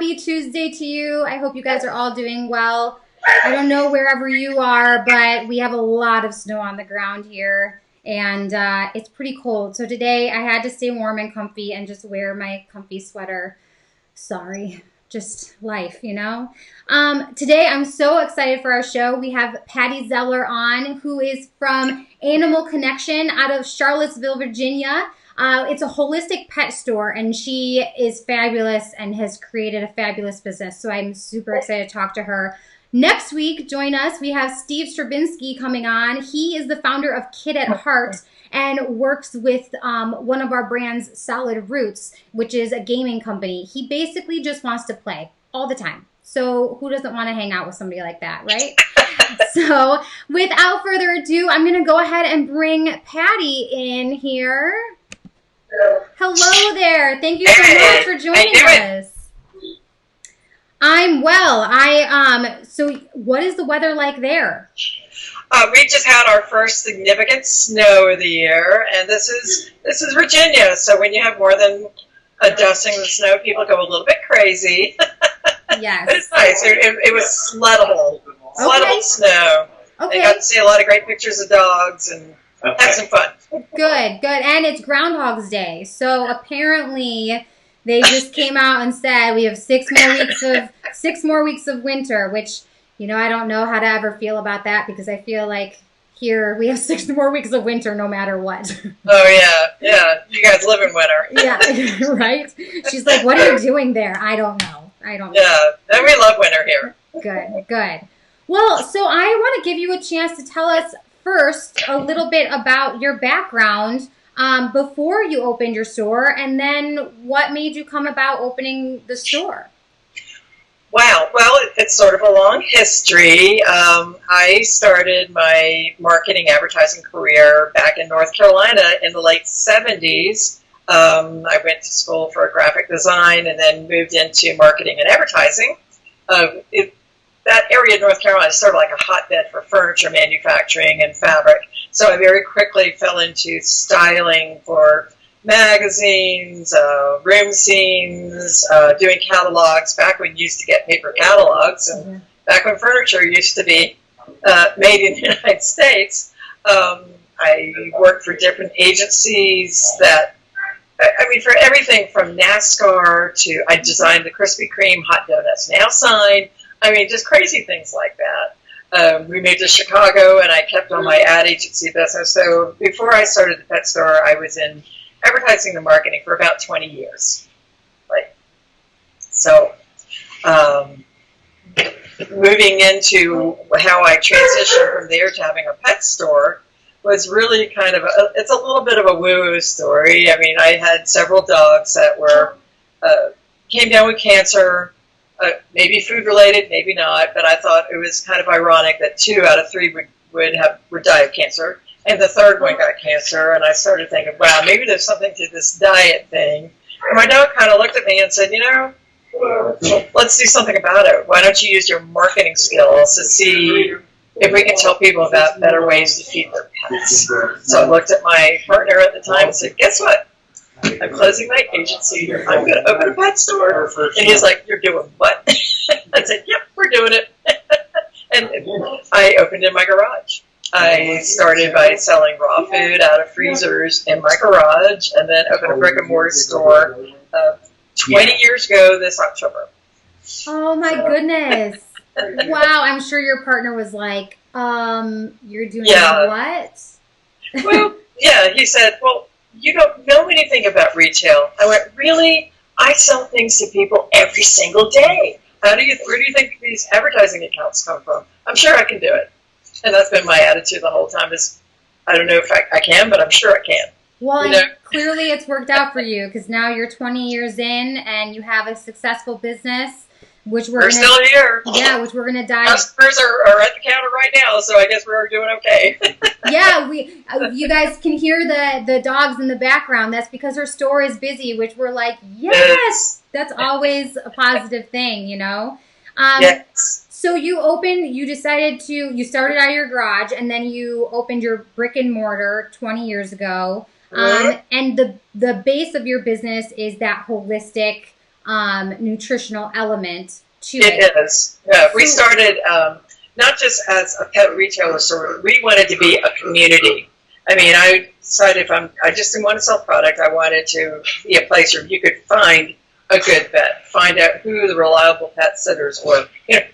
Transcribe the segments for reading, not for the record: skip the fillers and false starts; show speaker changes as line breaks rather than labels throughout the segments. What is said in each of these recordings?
Happy Tuesday to you. I hope you guys are all doing well. I don't know wherever you are, but we have a lot of snow on the ground here, and it's pretty cold. So today I had to stay warm and comfy and just wear my comfy sweater. Sorry, just life, you know? Today I'm so excited for our show. We have Patty Zeller on, who is from Animal Connection out of Charlottesville, Virginia. It's a holistic pet store, and she is fabulous and has created a fabulous business. So I'm super excited to talk to her. Next week, join us. We have Steve Stravinsky coming on. He is the founder of Kid at Heart and works with one of our brands, Solid Roots, which is a gaming company. He basically just wants to play all the time. So who doesn't want to hang out with somebody like that, right? So without further ado, I'm going to go ahead and bring Patty in here. Hello there. Thank you so much for joining us. I'm well. So what is the weather like there?
We just had our first significant snow of the year, and this is Virginia. So when you have more than a dusting of snow, people go a little bit crazy.
Yes.
But it's nice. It was sleddable snow.
Okay.
I got to see a lot of great pictures of dogs and have some fun.
Good. And it's Groundhog's Day. So apparently they just came out and said we have 6 more weeks of winter, which, you know, I don't know how to ever feel about that, because I feel like here we have 6 more weeks of winter no matter what.
Oh yeah. You guys live in winter.
Yeah, right? She's like, what are you doing there? I don't know.
Yeah, and we love winter here.
Good. Well, so I want to give you a chance to tell us first a little bit about your background before you opened your store, and then what made you come about opening the store.
Wow. Well, it's sort of a long history. I started my marketing advertising career back in North Carolina in the late 70s. I went to school for graphic design and then moved into marketing and advertising. That area of North Carolina is sort of like a hotbed for furniture manufacturing and fabric. So I very quickly fell into styling for magazines, room scenes, doing catalogs, back when you used to get paper catalogs, and back when furniture used to be made in the United States. I worked for different agencies that, for everything from NASCAR to, I designed the Krispy Kreme Hot Donuts Now sign. Just crazy things like that. We moved to Chicago, and I kept on my ad agency business. So before I started the pet store, I was in advertising and marketing for about 20 years. Moving into how I transitioned from there to having a pet store was really kind of it's a little bit of a woo-woo story. I had several dogs that were came down with cancer. Maybe food related, maybe not, but I thought it was kind of ironic that 2 out of 3 would die of cancer, and the third one got cancer. And I started thinking, wow, maybe there's something to this diet thing. And my dog kind of looked at me and said, let's do something about it. Why don't you use your marketing skills to see if we can tell people about better ways to feed their pets? So I looked at my partner at the time and said, guess what? I'm closing my agency. I'm going to open a pet store. And he's like, you're doing what? I said, yep, we're doing it. And I opened in my garage. I started by selling raw food out of freezers in my garage, and then opened a brick and mortar store 20 years ago this October.
Oh my goodness. Wow, I'm sure your partner was like, you're doing what?
Well, yeah, he said, well, you don't know anything about retail. I went, really? I sell things to people every single day. Where do you think these advertising accounts come from? I'm sure I can do it. And that's been my attitude the whole time is, I don't know if I can, but I'm sure I can.
Well, clearly it's worked out for you, because now you're 20 years in and you have a successful business, which we're
still here.
Yeah, which we're going to dive.
Customers are at the counter right now, so I guess we're doing okay.
Yeah, you guys can hear the dogs in the background. That's because her store is busy, which we're like, yes, that's always a positive thing,
Yes.
So you started out of your garage, and then you opened your brick and mortar 20 years ago. And the base of your business is that holistic nutritional element to
It is. Yeah, we started not just as a pet retailer store. We wanted to be a community. I mean, I decided I just didn't want to sell product. I wanted to be a place where you could find a good vet, find out who the reliable pet sitters were,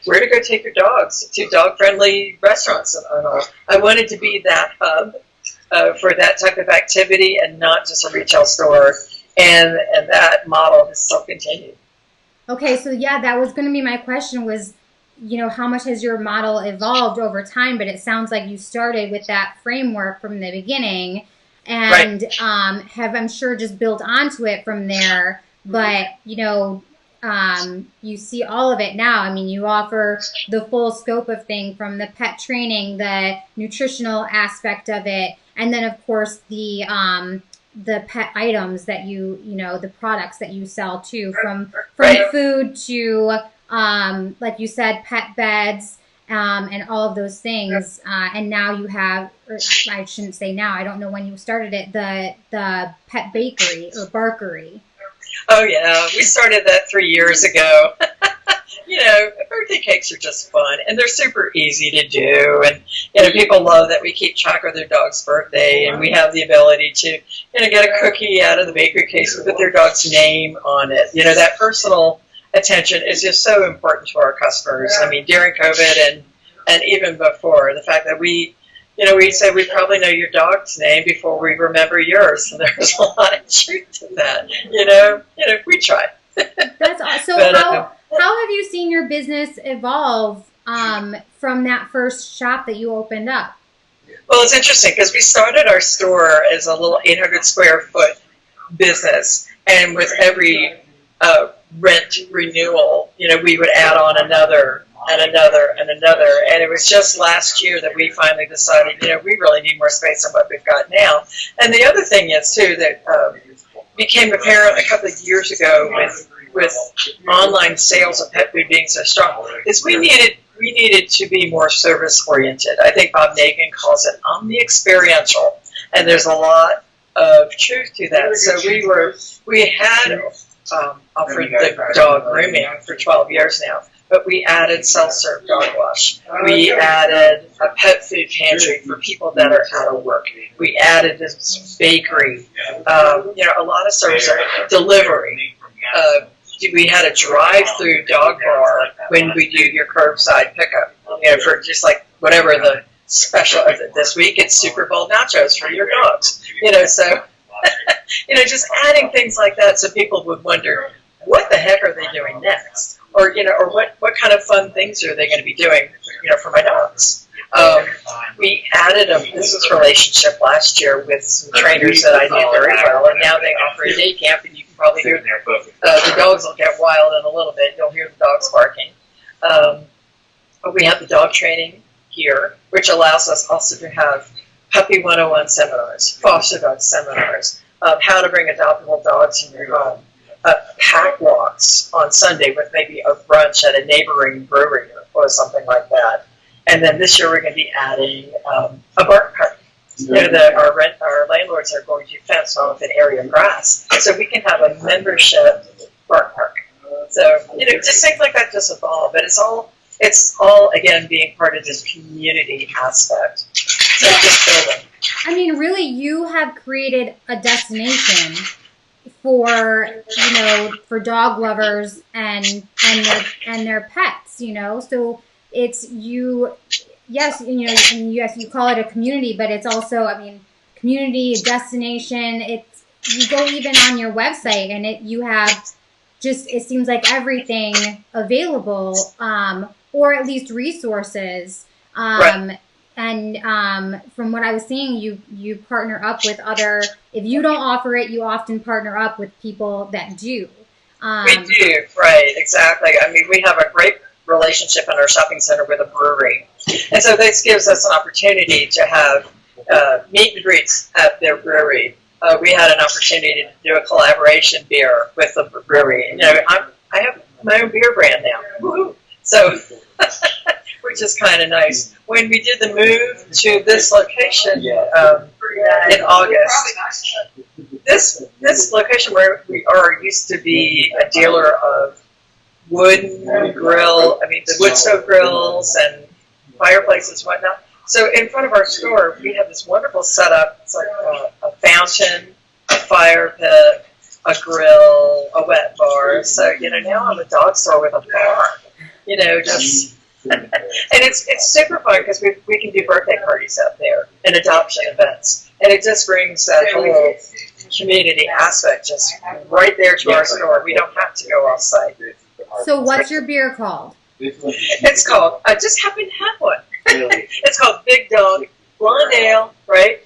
where to go take your dogs to dog-friendly restaurants and all. I wanted to be that hub for that type of activity and not just a retail store. And that model has still continued.
Okay, so yeah, that was going to be my question was, how much has your model evolved over time? But it sounds like you started with that framework from the beginning and have, I'm sure, just built onto it from there. But, you see all of it now. I mean, you offer the full scope of thing from the pet training, the nutritional aspect of it, and then, of course, the pet items that the products that you sell too, from food to, like you said, pet beds, and all of those things. And now you have, or I shouldn't say now, I don't know when you started it, the pet bakery or bakery.
Oh yeah, we started that 3 years ago. Birthday cakes are just fun, and they're super easy to do. And people love that we keep track of their dog's birthday, and we have the ability to get a cookie out of the bakery case with their dog's name on it. That personal attention is just so important to our customers. I mean, during COVID and even before, the fact that we say we probably know your dog's name before we remember yours, and there's a lot of truth to that. We try.
That's awesome. So how have you seen your business evolve from that first shop that you opened up?
Well, it's interesting because we started our store as a little 800 square foot business, and with every rent renewal, we would add on another and another and another. And it was just last year that we finally decided, we really need more space than what we've got now. And the other thing is, too, that became apparent a couple of years ago with online sales of pet food being so strong, is we needed to be more service oriented. I think Bob Nagin calls it omni-experiential, and there's a lot of truth to that. So we had offered the dog grooming for 12 years now, but we added self-serve dog wash. We added a pet food pantry for people that are out of work. We added this bakery, a lot of service, delivery. We had a drive-through dog bar when we do your curbside pickup, for just like whatever the special this week. It's Super Bowl nachos for your dogs, so just adding things like that so people would wonder, what the heck are they doing next? Or what kind of fun things are they going to be doing, for my dogs? We added a business relationship last year with some trainers that I knew very well, and now they offer a day camp, and you can probably hear the dogs will get wild in a little bit. You'll hear the dogs barking. But we have the dog training here, which allows us also to have Puppy 101 seminars, foster dog seminars, how to bring adoptable dogs in your home, pack walks on Sunday with maybe a brunch at a neighboring brewery or something like that. And then this year we're going to be adding a bark park. Our landlords are going to fence off an area of grass so we can have a membership bark park. So, just things like that just evolve. But it's all again being part of this community aspect. So just building.
I mean, really, you have created a destination for dog lovers and their pets. So it's you. Yes, and yes, you call it a community, but it's also, community, destination. You go even on your website, and you have it seems like everything available, or at least resources.
Right.
And from what I was seeing, you partner up with other. If you don't offer it, you often partner up with people that do.
We do, right? Exactly. We have a great relationship in our shopping center with a brewery, and so this gives us an opportunity to have meet and greets at their brewery. We had an opportunity to do a collaboration beer with the brewery. I have my own beer brand now. Woo-hoo. So. Which is kind of nice. When we did the move to this location in August, this location where we are used to be a dealer of wooden grill. I mean, the wood stove grills and fireplaces and whatnot. So in front of our store, we have this wonderful setup. It's like a fountain, a fire pit, a grill, a wet bar. So, now I'm a dog store with a bar, just, and it's super fun because we can do birthday parties out there and adoption events. And it just brings that whole community aspect just right there to our store. We don't have to go off site.
So what's your beer called?
It's called, I just happen to have one. It's called Big Dog Blonde Ale, right?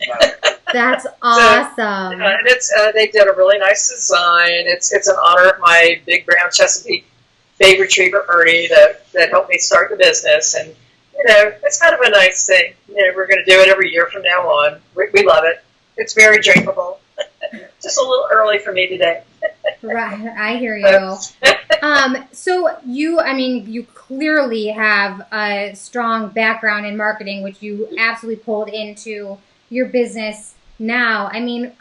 That's awesome.
So, and it's they did a really nice design. It's in honor of my big brown Chesapeake Bay Retriever Ernie that helped me start the business, and it's kind of a nice thing. We're going to do it every year from now on. We love it. It's very drinkable. Just a little early for me today.
Right, I hear you. So you clearly have a strong background in marketing, which you absolutely pulled into your business now. I mean,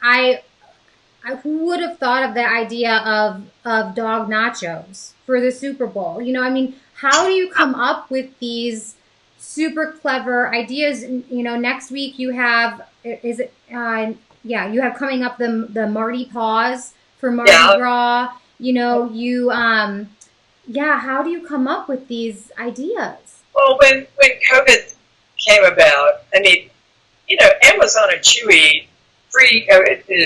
who would have thought of the idea of dog nachos for the Super Bowl? How do you come up with these super clever ideas? Next week you have, you have coming up the Marty Paws for Mardi Gras. How do you come up with these ideas?
Well, when COVID came about, Amazon and Chewy free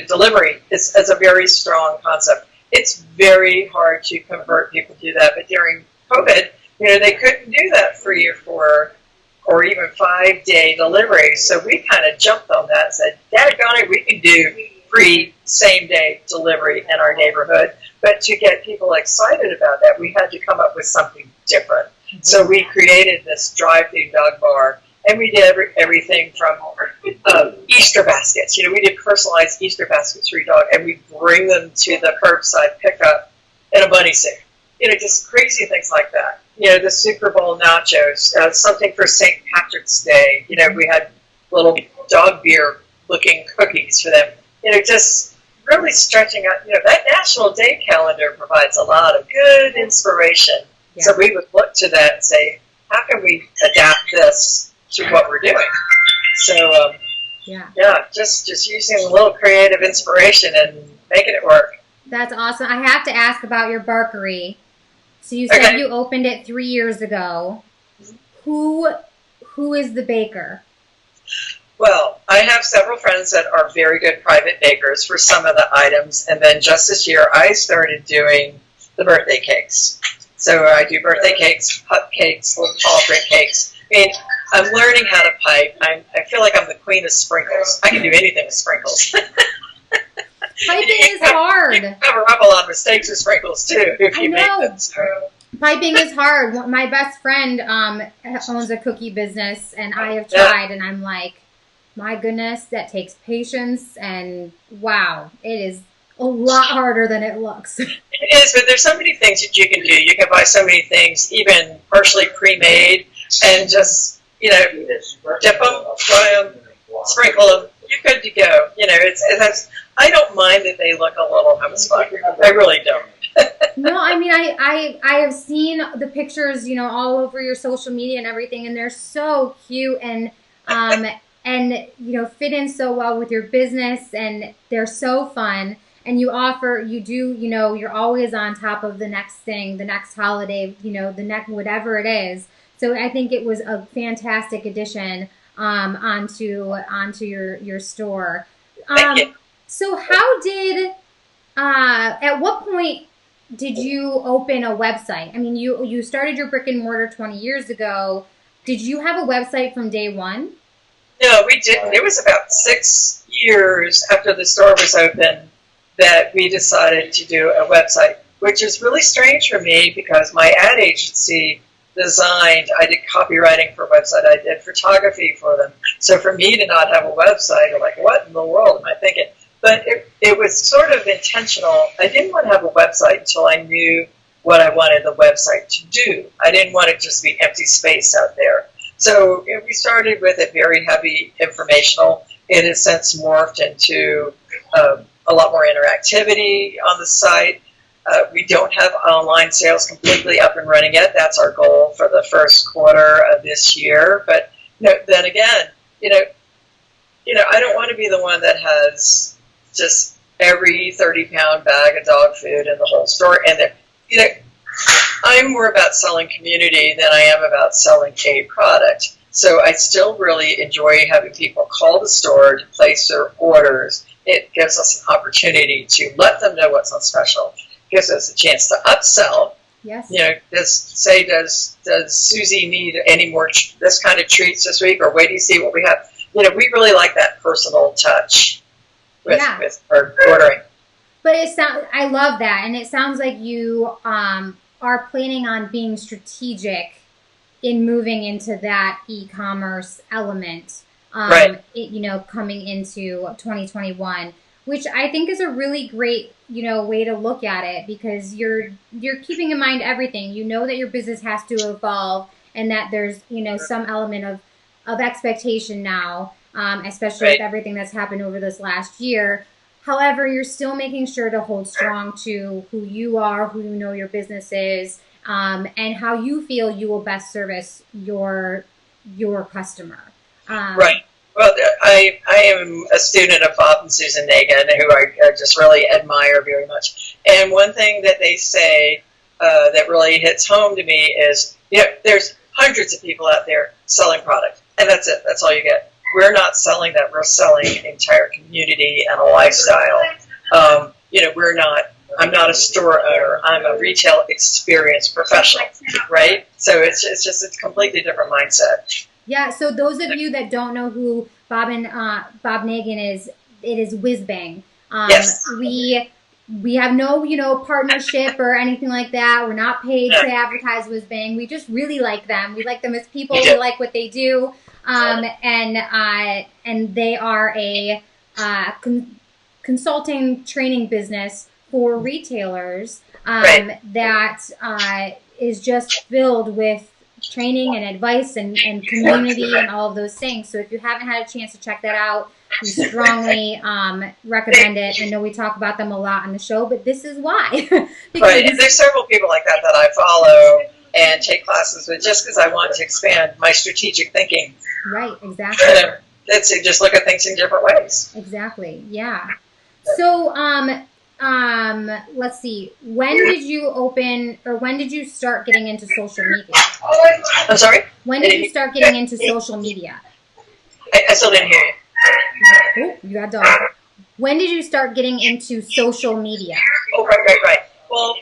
delivery is a very strong concept. It's very hard to convert people to that, but during COVID, they couldn't do that 3 or 4 or even 5-day delivery. So we kind of jumped on that and said, daggone it, we can do free same-day delivery in our neighborhood. But to get people excited about that, we had to come up with something different. So we created this drive-through dog bar, and we did everything from Easter baskets. We did personalized Easter baskets for your dog, and we bring them to the curbside pickup in a bunny suit. Just crazy things like that. The Super Bowl nachos, something for St. Patrick's Day. We had little dog beer looking cookies for them. Just really stretching out. That National Day calendar provides a lot of good inspiration. Yeah. So we would look to that and say, how can we adapt this to what we're doing? So, just using a little creative inspiration and making it work.
That's awesome. I have to ask about your bakery. So you said you opened it 3 years ago. Who is the baker?
Well, I have several friends that are very good private bakers for some of the items. And then just this year, I started doing the birthday cakes. So I do birthday cakes, cupcakes, little tall drink cakes. I'm learning how to pipe. I feel like I'm the queen of sprinkles. I can do anything with sprinkles.
Piping is hard.
You can cover up a lot of mistakes with sprinkles, too, if you make them. So.
Piping is hard. My best friend owns a cookie business, and I have tried, and I'm like, my goodness, that takes patience, and wow, it is a lot harder than it looks.
It is, but there's so many things that you can do. You can buy so many things, even partially pre-made, and just, dip them, fry them, sprinkle them. You're good to go. I don't mind that they look a little homespun. I really don't.
No, I have seen the pictures, all over your social media and everything, and they're so cute and fit in so well with your business, and they're so fun. And you're always on top of the next thing, the next holiday, the next whatever it is. So I think it was a fantastic addition onto your store. So how did at what point did you open a website? You started your brick and mortar 20 years ago. Did you have a website from day one?
No, we didn't. It was about 6 years after the store was open that we decided to do a website, which is really strange for me because my ad agency I did copywriting for a website, I did photography for them. So for me to not have a website, I'm like, what in the world am I thinking? But it was sort of intentional. I didn't want to have a website until I knew what I wanted the website to do. I didn't want it just to be empty space out there. So we started with it very heavy informational. It has since morphed into a lot more interactivity on the site. We don't have online sales completely up and running yet. That's our goal for the first quarter of this year. But then again, I don't want to be the one that has just every 30-pound bag of dog food in the whole store. And I'm more about selling community than I am about selling a product. So I still really enjoy having people call the store to place their orders. It gives us an opportunity to let them know what's on special. It gives us a chance to upsell.
Yes.
Does Susie need any more this kind of treats this week, or wait to see what we have? We really like that personal touch with our ordering.
But I love that, and it sounds like you are planning on being strategic in moving into that e-commerce element,
right.
Coming into 2021, which I think is a really great, way to look at it, because you're keeping in mind everything. You know that your business has to evolve, and that there's, some element of expectation now, especially
right.
with everything that's happened over this last year. However, you're still making sure to hold strong to who you are, who your business is, and how you feel you will best service your customer.
Right. Well, I am a student of Bob and Susan Nagin, who I just really admire very much. And one thing that they say that really hits home to me is, there's hundreds of people out there selling product, and that's it. That's all you get. We're not selling that. We're selling an entire community and a lifestyle. I'm not a store owner. I'm a retail experience professional, right? So it's just a completely different mindset.
Yeah. So those of you that don't know who Bob Nagin is, it is Whiz Bang.
Yes.
We have no, partnership or anything like that. We're not paid to advertise Whiz Bang. We just really like them. We like them as people. We like what they do. And they are a consulting training business for retailers that is just filled with training and advice and community and all of those things. So if you haven't had a chance to check that out, we strongly recommend it. I know we talk about them a lot on the show, but this is why.
Right, and there's several people like that I follow and take classes with, just because I want to expand my strategic thinking.
Right, exactly.
That's it, just look at things in different ways.
Exactly, yeah. So, let's see. When did you start getting into social media?
I'm sorry?
When did you start getting into social media?
I still didn't hear you.
Oh, you got a dog. When did you start getting into social media?
Oh, right. Well,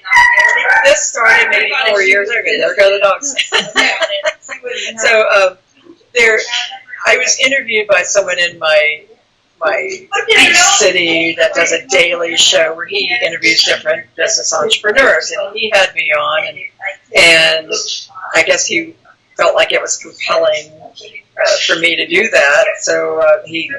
this started maybe 4 years ago. There go the dogs. So, I was interviewed by someone in my city that does a daily show where he interviews different business entrepreneurs, and he had me on, and I guess he felt like it was compelling for me to do that. So he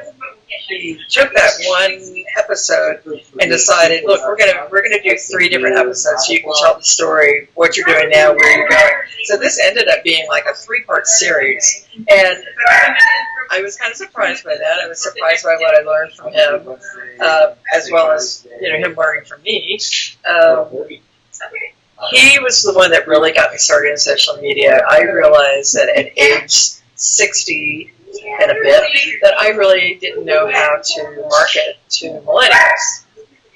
took that one episode and decided, look, we're gonna do 3 different episodes so you can tell the story, what you're doing now, where you're going. So this ended up being like a 3-part series, and I was kind of surprised by that. I was surprised by what I learned from him, as well as him learning from me. He was the one that really got me started in social media. I realized that at age 60 and a bit that I really didn't know how to market to millennials,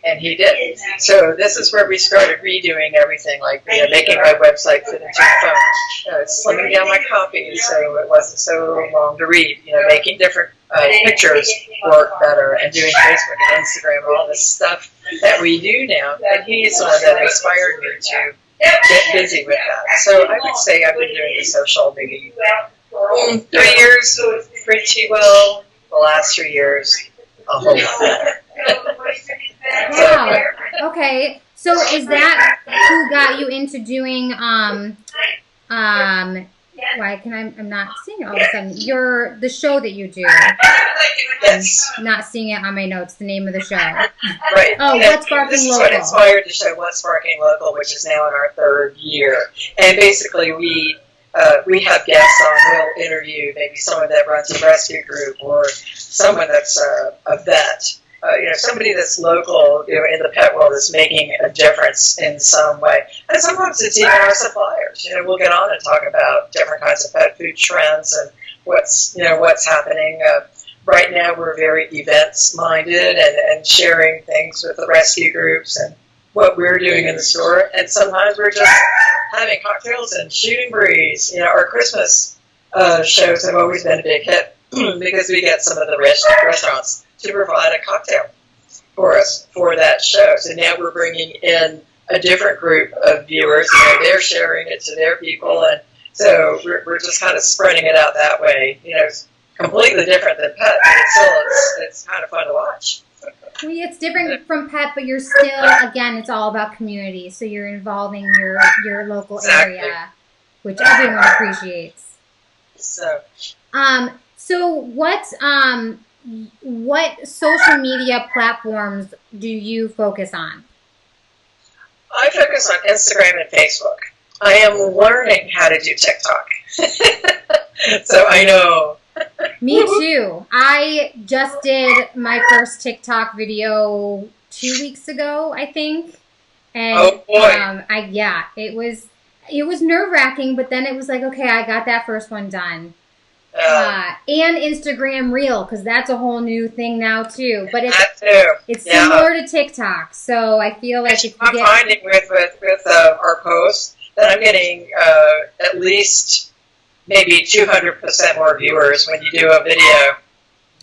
and he did. So this is where we started redoing everything, like making my website fit into the phone, slimming down my copy so it wasn't so long to read, making different pictures work better, and doing Facebook and Instagram and all this stuff that we do now. And he's the one that inspired me to get busy with that. So I would say I've been doing the social maybe 3 years pretty well. The last 3 years, a whole lot better.
Wow. Okay. So is that who got you into doing I'm not seeing it all of a sudden. The show that you do.
Yes.
I'm not seeing it on my notes, the name of the show.
Right.
Oh, What's Sparking Local.
This is what inspired the show, What's Sparking Local, which is now in our 3rd year. And basically we have guests on, we'll interview maybe someone that runs a rescue group or someone that's a vet somebody that's local, in the pet world is making a difference in some way. And sometimes it's even our suppliers. We'll get on and talk about different kinds of pet food trends and what's happening. Right now, we're very events minded and sharing things with the rescue groups and what we're doing in the store. And sometimes we're just having cocktails and shooting breeze. Our Christmas shows have always been a big hit because we get some of the restaurants to provide a cocktail for us for that show. So now we're bringing in a different group of viewers. They're sharing it to their people, and so we're just kind of spreading it out that way. It's completely different than pet, but it's kind of fun to watch.
It's different from pet, but you're still, again, it's all about community. So you're involving your local area, which everyone appreciates.
So
what social media platforms do you focus on?
I focus on Instagram and Facebook. I am learning how to do TikTok. So I know.
Me too. I just did my first TikTok video 2 weeks ago, I think. And
oh boy.
It was nerve-wracking, but then it was like, okay, I got that first one done. And Instagram Reel, because that's a whole new thing now too. But it's similar to TikTok, so I feel like
I'm finding with our posts that I'm getting at least maybe 200% more viewers when you do a video.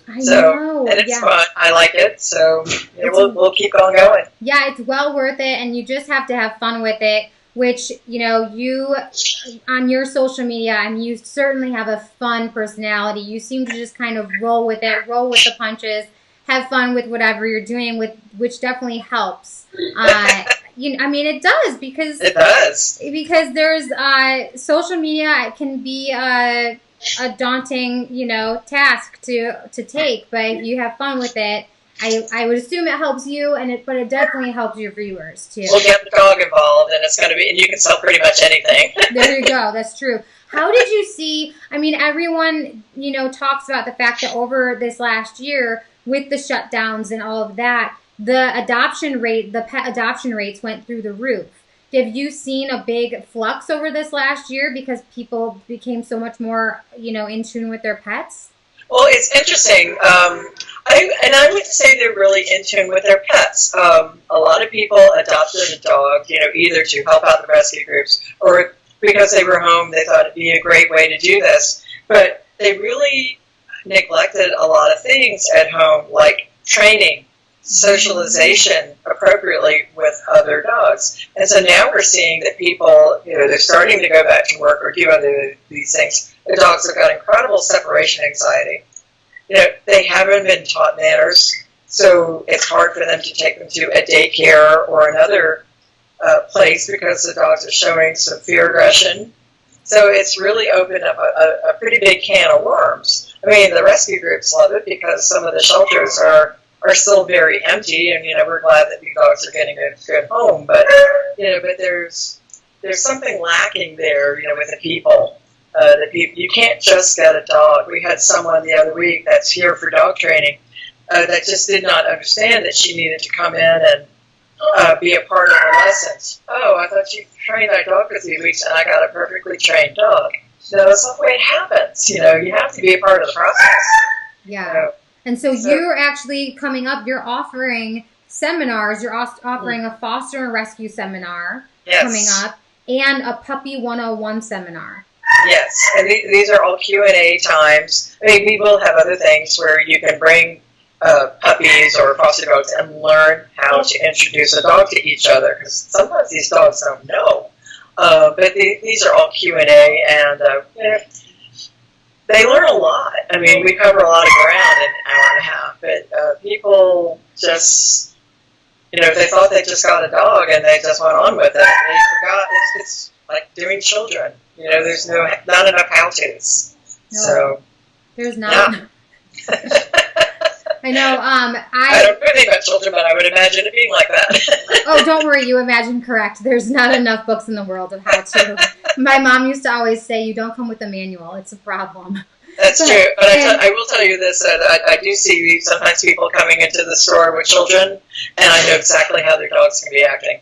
I know,
and it's fun. I like it, so we'll keep on going.
Yeah, it's well worth it, and you just have to have fun with it. Which, you, on your social media, you certainly have a fun personality. You seem to just kind of roll with it, roll with the punches, have fun with whatever you're doing, which definitely helps. It does because there's social media. It can be a daunting, task to take, but if you have fun with it, I would assume it helps you, but it definitely helps your viewers too.
We'll get the dog involved, and it's going to be, and you can sell pretty much anything.
There you go. That's true. How did you see? Everyone, talks about the fact that over this last year, with the shutdowns and all of that, the pet adoption rates went through the roof. Have you seen a big flux over this last year because people became so much more, in tune with their pets?
Well, it's interesting. I would say they're really in tune with their pets. A lot of people adopted a dog, either to help out the rescue groups or because they were home, they thought it'd be a great way to do this. But they really neglected a lot of things at home, like training, socialization appropriately with other dogs. And so now we're seeing that people, they're starting to go back to work or do these things. The dogs have got incredible separation anxiety. They haven't been taught manners, so it's hard for them to take them to a daycare or another place because the dogs are showing some fear aggression. So it's really opened up a pretty big can of worms. The rescue groups love it because some of the shelters are still very empty, and we're glad that the dogs are getting a good home. But but there's something lacking there, with the people. You can't just get a dog. We had someone the other week that's here for dog training that just did not understand that she needed to come in and be a part of the lessons. Oh, I thought you trained that dog for 3 weeks and I got a perfectly trained dog. No, that's not the way it happens. You have to be a part of the process.
Yeah. And so you're actually coming up, you're offering seminars. You're offering a foster and rescue seminar coming up and a puppy 101 seminar.
Yes, and these are all Q&A times. We will have other things where you can bring puppies or foster dogs and learn how to introduce a dog to each other, because sometimes these dogs don't know. But these are all Q&A, and they learn a lot. We cover a lot of ground in an hour and a half, but people just, if they thought they just got a dog and they just went on with it, they forgot it's like doing children. There's not enough how-tos.
No,
so
there's not. Yeah. I know.
I don't know anything about children, but I would imagine it being like that.
Oh, don't worry. You imagine correct. There's not enough books in the world of how to. My mom used to always say, "You don't come with a manual. It's a problem."
That's true. But I will tell you this, that I do see sometimes people coming into the store with children, and I know exactly how their dog's going to be acting.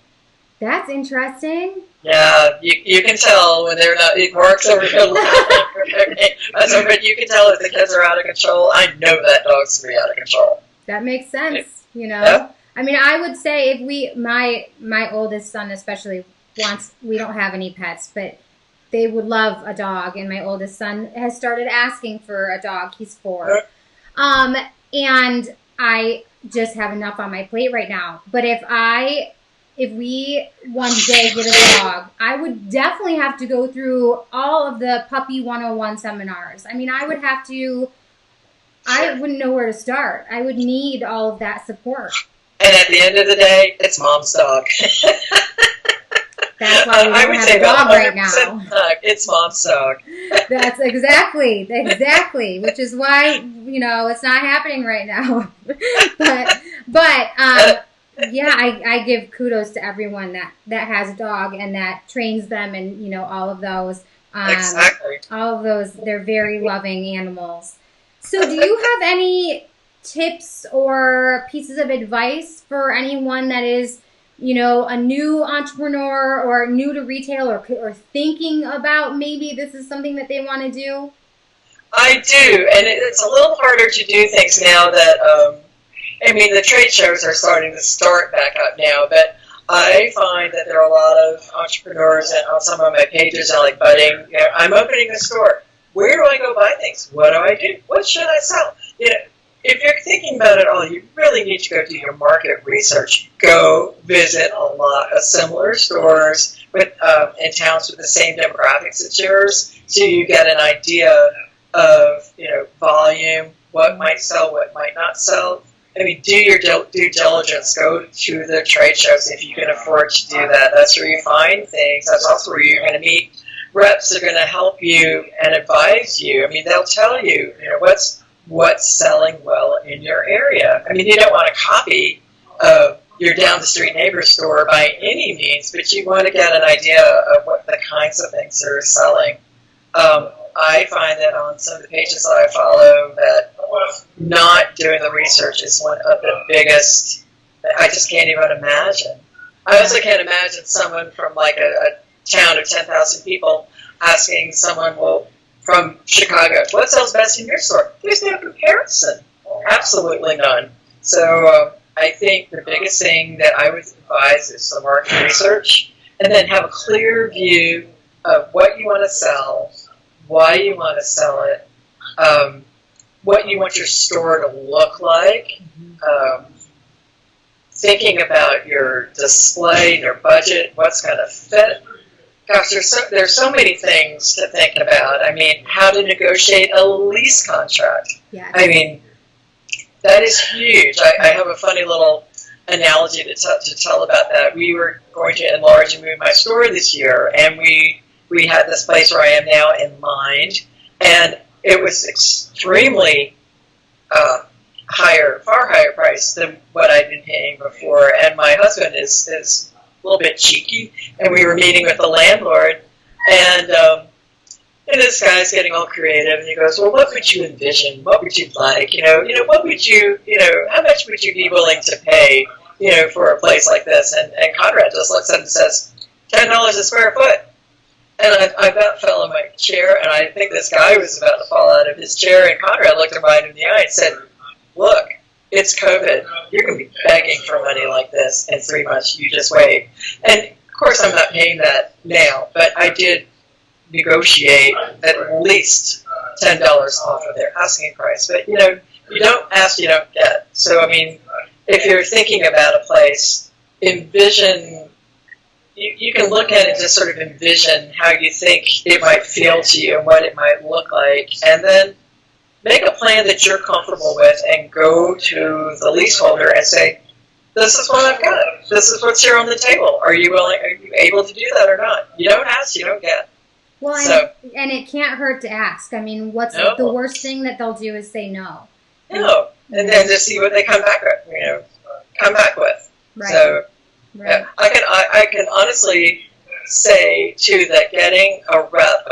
That's interesting.
Yeah, you can tell when they're not, it works over here. But you can tell if the kids are out of control. I know that dog's going to be out of control.
That makes sense, you know.
Yeah.
I mean, I would say if my oldest son especially we don't have any pets, but they would love a dog, and my oldest son has started asking for a dog. He's 4. And I just have enough on my plate right now. But if we one day get a dog, I would definitely have to go through all of the Puppy 101 seminars. I mean, I wouldn't know where to start. I would need all of that support.
And at the end of the day, it's mom's dog.
That's why we don't have a dog right now.
It's mom's dog.
That's exactly, which is why, it's not happening right now. but yeah, I give kudos to everyone that has a dog and that trains them, and, all of those.
Exactly.
All of those, they're very loving animals. So do you have any tips or pieces of advice for anyone that is, a new entrepreneur or new to retail or thinking about maybe this is something that they want to do?
I do, and it's a little harder to do things now that, the trade shows are starting to start back up now, but I find that there are a lot of entrepreneurs and on some of my pages are like budding, I'm opening a store. Where do I go buy things? What do I do? What should I sell? If you're thinking about it all, you really need to go do your market research. Go visit a lot of similar stores in towns with the same demographics as yours, so you get an idea of volume, what might sell, what might not sell. Do your due diligence. Go to the trade shows if you can afford to do that. That's where you find things. That's also where you're going to meet reps that are going to help you and advise you. They'll tell you, what's selling well in your area. You don't want to copy your down the street neighbor's store by any means, but you want to get an idea of what the kinds of things they're selling. I find that on some of the pages that I follow that not doing the research is one of the biggest. I just can't even imagine. I also can't imagine someone from like a town of 10,000 people asking someone, from Chicago, what sells best in your store? There's no comparison. Absolutely none. So I think the biggest thing that I would advise is the market research, and then have a clear view of what you want to sell, why you want to sell it, what you want your store to look like, thinking about your display, your budget, what's going to fit. Gosh, there's so many things to think about. How to negotiate a lease contract.
Yes.
That is huge. I have a funny little analogy to tell about that. We were going to enlarge and move my store this year, and we had this place where I am now in mind, and it was extremely far higher price than what I'd been paying before. And my husband is a little bit cheeky, and we were meeting with the landlord, and this guy's getting all creative, and he goes, well, what would you envision? What would you like? What would you, how much would you be willing to pay, for a place like this? And Conrad just looks at him and says, $10 a square foot. And I about fell in my chair, and I think this guy was about to fall out of his chair, and Conrad looked him right in the eye and said, look, it's COVID. You're going to be begging for money like this in 3 months. You just wait. And, of course, I'm not paying that now, but I did negotiate at least $10 off of their asking price. But, you don't ask, you don't get. So, if you're thinking about a place, envision, you can look at it to sort of envision how you think it might feel to you and what it might look like, and then make a plan that you're comfortable with and go to the leaseholder and say, this is what I've got. This is what's here on the table. Are you able to do that or not? You don't ask, you don't get.
Well, and it can't hurt to ask. What's the worst thing that they'll do is say no.
No. And then just see what they come back with.
Right.
So,
right.
Yeah, I can honestly say, too, that getting a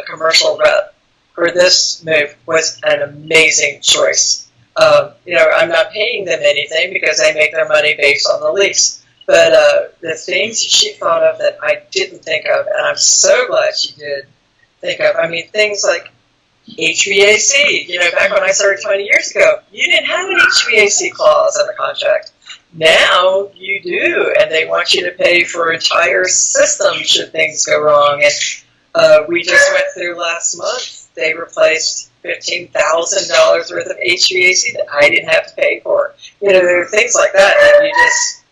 commercial rep for for this move was an amazing choice. I'm not paying them anything because I make their money based on the lease. But the things she thought of that I didn't think of, and I'm so glad she did think of. I mean, things like HVAC. Back when I started 20 years ago, you didn't have an HVAC clause in the contract. Now you do, and they want you to pay for entire systems should things go wrong. And we just went through last month. They replaced $15,000 worth of HVAC that I didn't have to pay for. There are things like that you just.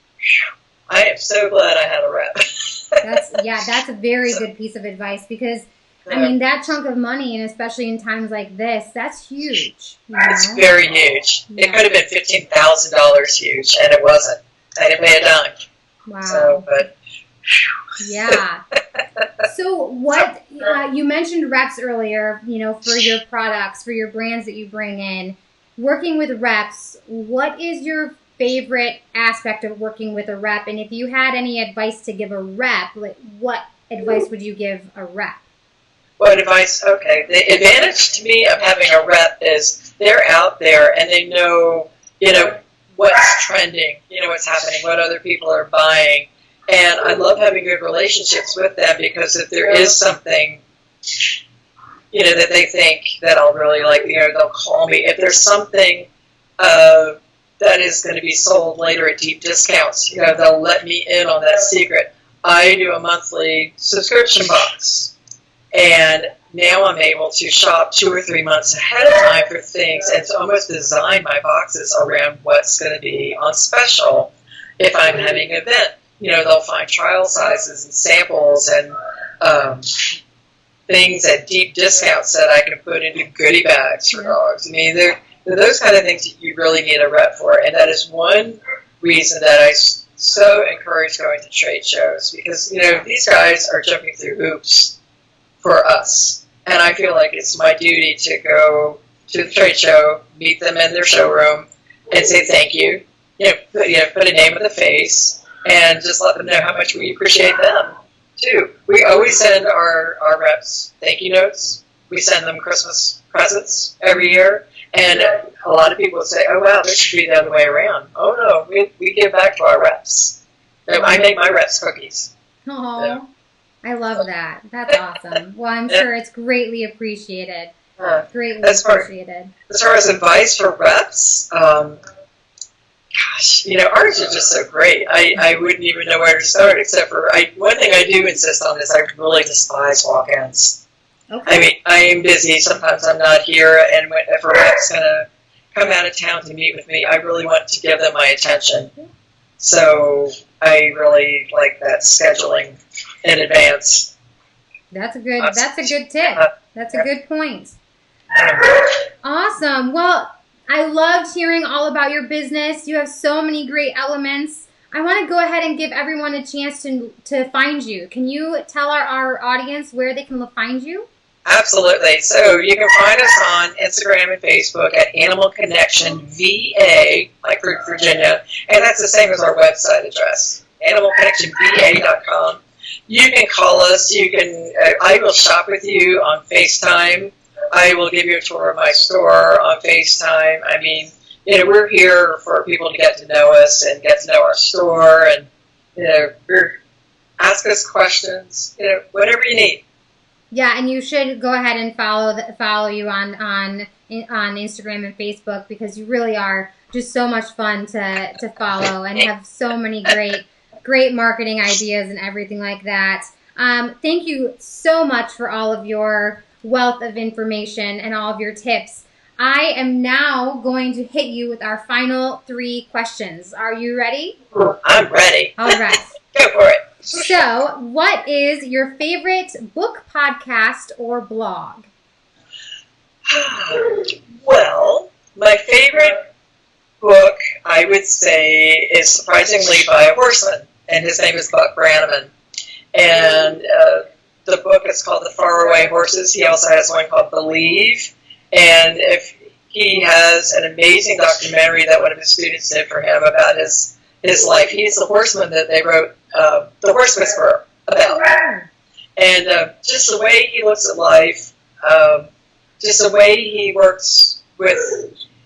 I am so glad I had a rep.
That's a very good piece of advice because, that chunk of money, and especially in times like this, that's huge.
It's very huge. Yeah. It could have been $15,000 huge, and it wasn't. I didn't pay a dime.
Wow.
So, but.
Yeah. So what, you mentioned reps earlier, for your products, for your brands that you bring in. Working with reps, what is your favorite aspect of working with a rep? And if you had any advice to give a rep, what advice would you give a rep?
What advice? Okay. The advantage to me of having a rep is they're out there and they know, what's trending, what's happening, what other people are buying. And I love having good relationships with them because if there is something, that they think that I'll really like, they'll call me. If there's something that is going to be sold later at deep discounts, they'll let me in on that secret. I do a monthly subscription box. And now I'm able to shop 2 or 3 months ahead of time for things and to almost design my boxes around what's going to be on special if I'm having an event. They'll find trial sizes and samples and things at deep discounts that I can put into goodie bags for dogs. I mean, they're those kind of things that you really need a rep for. And that is one reason that I so encourage going to trade shows because, these guys are jumping through hoops for us. And I feel like it's my duty to go to the trade show, meet them in their showroom, and say thank you. Put a name with a face, and just let them know how much we appreciate them, too. We always send our reps thank you notes. We send them Christmas presents every year. And a lot of people say, oh, wow, this should be the other way around. Oh, no, we give back to our reps. I make my reps cookies.
Oh, I love that. That's awesome. Well, I'm sure it's greatly appreciated. Greatly appreciated.
As far as advice for reps, ours are just so great. I wouldn't even know where to start except for one thing I do insist on is I really despise walk-ins. Okay. I mean, I am busy. Sometimes I'm not here, and if a rep's going to come out of town to meet with me, I really want to give them my attention. So I really like that scheduling in advance.
That's a good tip. That's a good point. Awesome. Well, I loved hearing all about your business. You have so many great elements. I want to go ahead and give everyone a chance to find you. Can you tell our audience where they can find you?
Absolutely. So you can find us on Instagram and Facebook at Animal Connection VA, like for Virginia, and that's the same as our website address, animalconnectionva.com. You can call us. I will shop with you on FaceTime. I will give you a tour of my store on FaceTime. I mean, we're here for people to get to know us and get to know our store, and ask us questions. Whatever you need.
Yeah, and you should go ahead and follow you on Instagram and Facebook because you really are just so much fun to follow and have so many great marketing ideas and everything like that. Thank you so much for all of your wealth of information and all of your tips. I am now going to hit you with our final 3 questions. Are you ready?
I'm ready.
All right.
Go for it.
So, what is your favorite book, podcast, or blog?
Well, my favorite book, I would say, is surprisingly by a horseman, and his name is Buck Brannaman. And the book is called The Faraway Horses. He also has one called Believe. And he has an amazing documentary that one of his students did for him about his life. He's the horseman that they wrote The Horse Whisperer about. And just the way he looks at life, just the way he works with.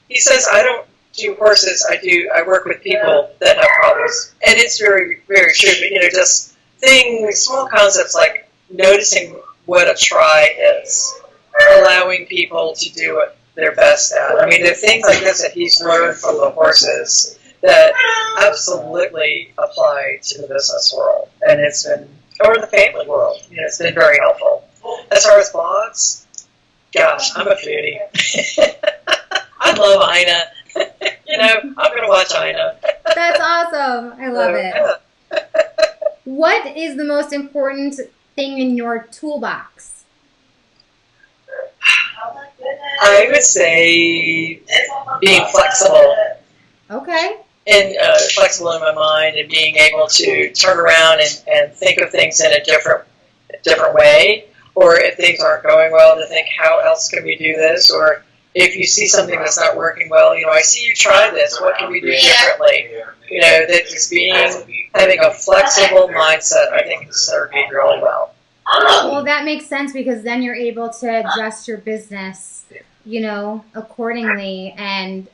He says, "I don't do horses. I work with people that have problems," and it's very, very true. But just things, small concepts like noticing what a try is, allowing people to do what they're best at. I mean, there are things like this that he's learned from the horses that absolutely apply to the business world, and it's been, or the family world. It's been very helpful. As far as blogs, gosh, I'm a foodie. I love Ina. I'm going to watch Ina.
That's awesome. I love it.
Yeah.
What is the most important thing in your toolbox?
I would say being flexible.
Okay.
And flexible in my mind, and being able to turn around and think of things in a different way. Or if things aren't going well, to think, how else can we do this? Or if you see something that's not working well, I see you try this. What can we do differently? That just having a flexible mindset, I think, has served me really well.
Well, that makes sense, because then you're able to adjust your business, accordingly and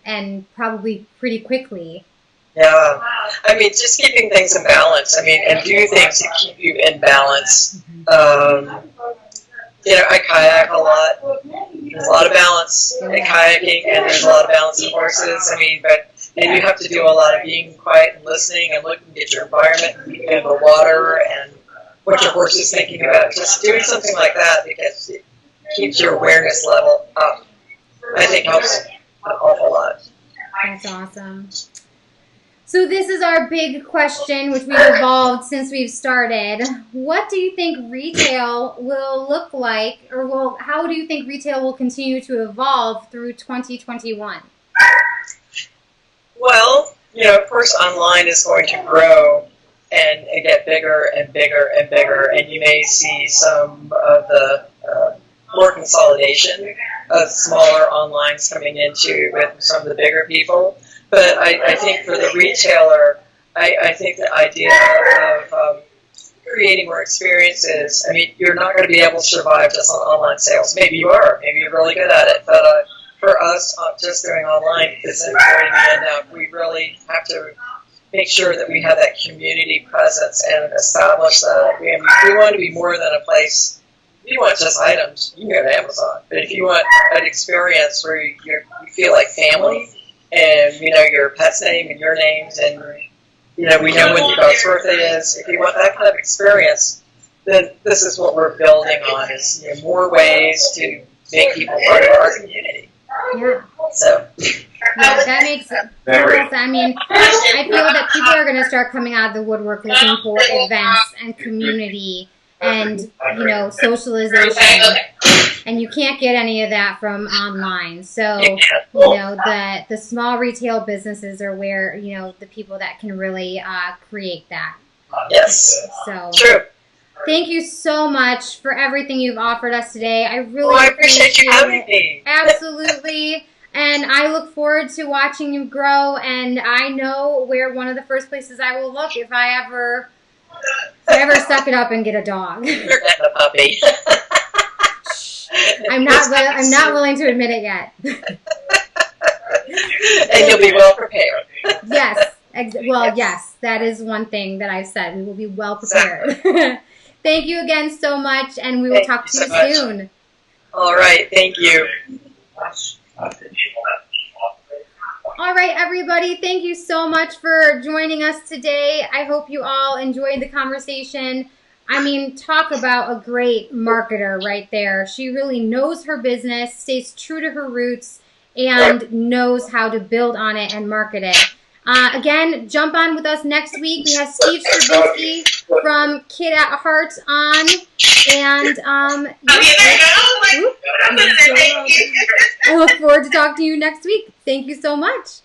probably pretty quickly.
Yeah. I mean, just keeping things in balance. I mean, and do things to keep you in balance. I kayak a lot. There's a lot of balance in kayaking, and there's a lot of balance in horses. I mean, and you have to do a lot of being quiet and listening and looking at your environment and the water and what your horse is thinking about. Just doing something like that, because it keeps your awareness level up. I think helps an awful lot.
That's awesome. So this is our big question, which we've evolved since we've started. What do you think retail will look like, or how do you think retail will continue to evolve through 2021?
Well, of course, online is going to grow and get bigger and bigger and bigger, and you may see some of the more consolidation of smaller onlines coming into with some of the bigger people. But I think for the retailer, I think the idea of creating more experiences, I mean, you're not going to be able to survive just on online sales. Maybe you are. Maybe you're really good at it. But for us, just doing online isn't going to be enough. We really have to make sure that we have that community presence and establish that. We want to be more than a place. If you want just items, you can go to Amazon. But if you want an experience where you feel like family, and your pet's name and your names, and we know when your dog's birthday is. If you want that kind of experience, then this is what we're building on: is more ways to make people part of our community.
Yeah.
So.
Yeah, that makes total sense. I mean, I feel that people are going to start coming out of the woodwork looking for events and community and socialization. And you can't get any of that from online. So, the small retail businesses are where, the people that can really create that.
Yes.
So,
true.
Thank you so much for everything you've offered us today. I really
appreciate you having me.
Absolutely. And I look forward to watching you grow. And I know where one of the first places I will look if I ever suck it up and get a dog.
You're getting a puppy.
I'm not willing to admit it yet.
And you'll be well prepared.
Yes. Yes, that is one thing that I've said. We will be well prepared. Thank you again so much, and we will talk to you soon.
All right. Thank you.
All right, everybody. Thank you so much for joining us today. I hope you all enjoyed the conversation. I mean, talk about a great marketer right there. She really knows her business, stays true to her roots, and knows how to build on it and market it. Again, jump on with us next week. We have Steve Stravinsky from Kid at Heart on. And I look forward to talking to you next week. Thank you so much.